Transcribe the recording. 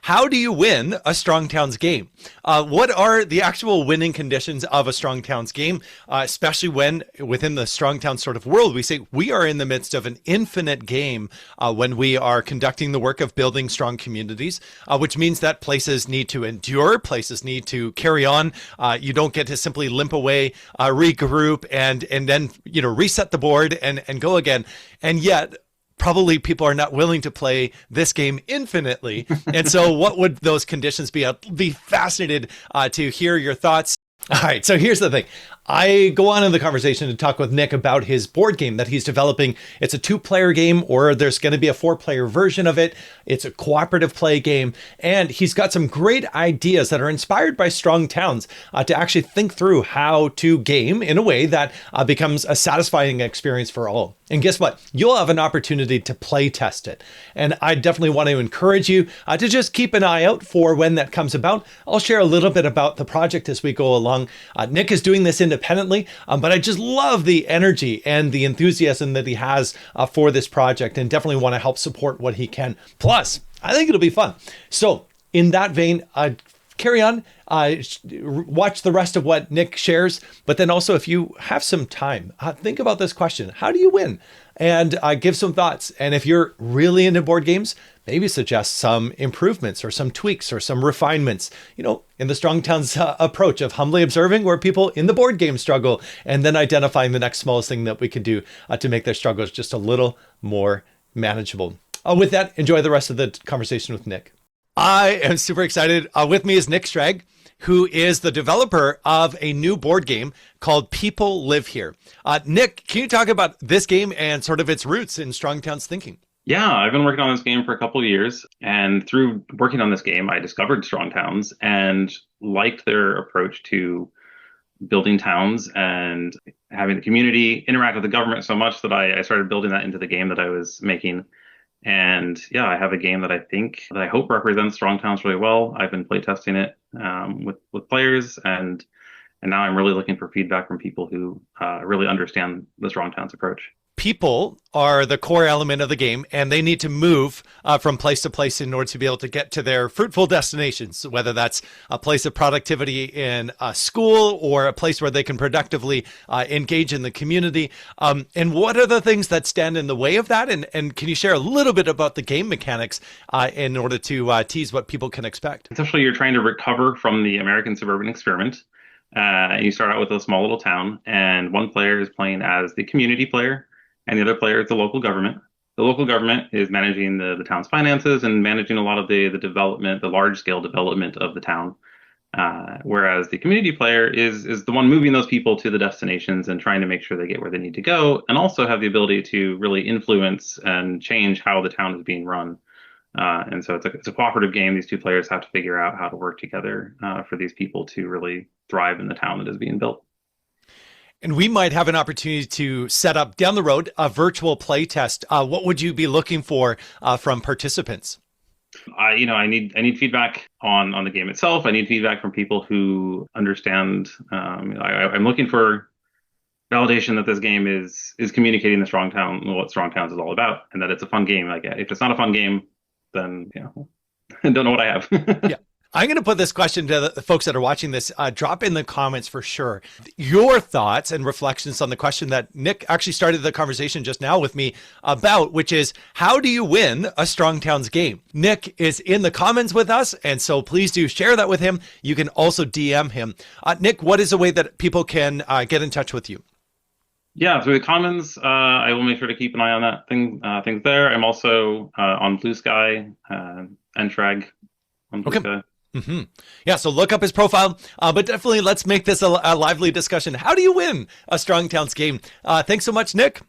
how do you win a Strong Towns game? What are the actual winning conditions of a Strong Towns game, especially when within the Strong Towns sort of world, we say we are in the midst of an infinite game when we are conducting the work of building strong communities, which means that places need to endure, places need to carry on. You don't get to simply limp away, regroup, and then reset the board and go again. And yet, probably people are not willing to play this game infinitely. And so what would those conditions be? I'd be fascinated to hear your thoughts. All right, so here's the thing. I go on in the conversation to talk with Nick about his board game that he's developing. It's a 2-player game, or there's going to be a 4-player version of it. It's a cooperative play game, and he's got some great ideas that are inspired by Strong Towns to actually think through how to game in a way that becomes a satisfying experience for all. And guess what? You'll have an opportunity to play test it. And I definitely want to encourage you to just keep an eye out for when that comes about. I'll share a little bit about the project as we go along. Nick is doing this independently, but I just love the energy and the enthusiasm that he has for this project, and definitely want to help support what he can. Plus, I think it'll be fun. So in that vein, carry on, watch the rest of what Nick shares, but then also if you have some time, think about this question: how do you win? And give some thoughts. And if you're really into board games, maybe suggest some improvements or some tweaks or some refinements, in the Strong Towns approach of humbly observing where people in the board game struggle, and then identifying the next smallest thing that we could do to make their struggles just a little more manageable. With that, enjoy the rest of the conversation with Nick. I am super excited. With me is Nick Strag, who is the developer of a new board game called People Live Here. Nick, can you talk about this game and sort of its roots in Strong Towns thinking? Yeah, I've been working on this game for a couple of years, and through working on this game, I discovered Strong Towns and liked their approach to building towns and having the community interact with the government so much that I started building that into the game that I was making. And yeah, I have a game that I hope represents Strong Towns really well. I've been playtesting it with players, and now I'm really looking for feedback from people who really understand the Strong Towns approach. People are the core element of the game, and they need to move from place to place in order to be able to get to their fruitful destinations, whether that's a place of productivity in a school or a place where they can productively engage in the community. And what are the things that stand in the way of that? And can you share a little bit about the game mechanics in order to tease what people can expect? Essentially, you're trying to recover from the American Suburban Experiment. You start out with a small little town, and one player is playing as the community player, and the other player is the local government. The local government is managing the town's finances and managing a lot of the development, the large-scale development of the town. Whereas the community player is the one moving those people to the destinations and trying to make sure they get where they need to go, and also have the ability to really influence and change how the town is being run. And so it's a cooperative game. These two players have to figure out how to work together for these people to really thrive in the town that is being built. And we might have an opportunity to set up down the road a virtual play test. What would you be looking for from participants? I need feedback on the game itself. I need feedback from people who understand. I'm looking for validation that this game is communicating what Strong Towns is all about, and that it's a fun game. Like, if it's not a fun game, then I don't know what I have. Yeah. I'm going to put this question to the folks that are watching this. Drop in the comments for sure your thoughts and reflections on the question that Nick actually started the conversation just now with me about, which is, how do you win a Strong Towns game? Nick is in the comments with us, and so please do share that with him. You can also DM him. Nick, what is a way that people can get in touch with you? Yeah, through the comments, I will make sure to keep an eye on that things there. I'm also on Blue Sky and Shrag on Blue Sky. Mm-hmm. Yeah, so look up his profile, but definitely let's make this a lively discussion. How do you win a Strong Towns game? Thanks so much, Nick.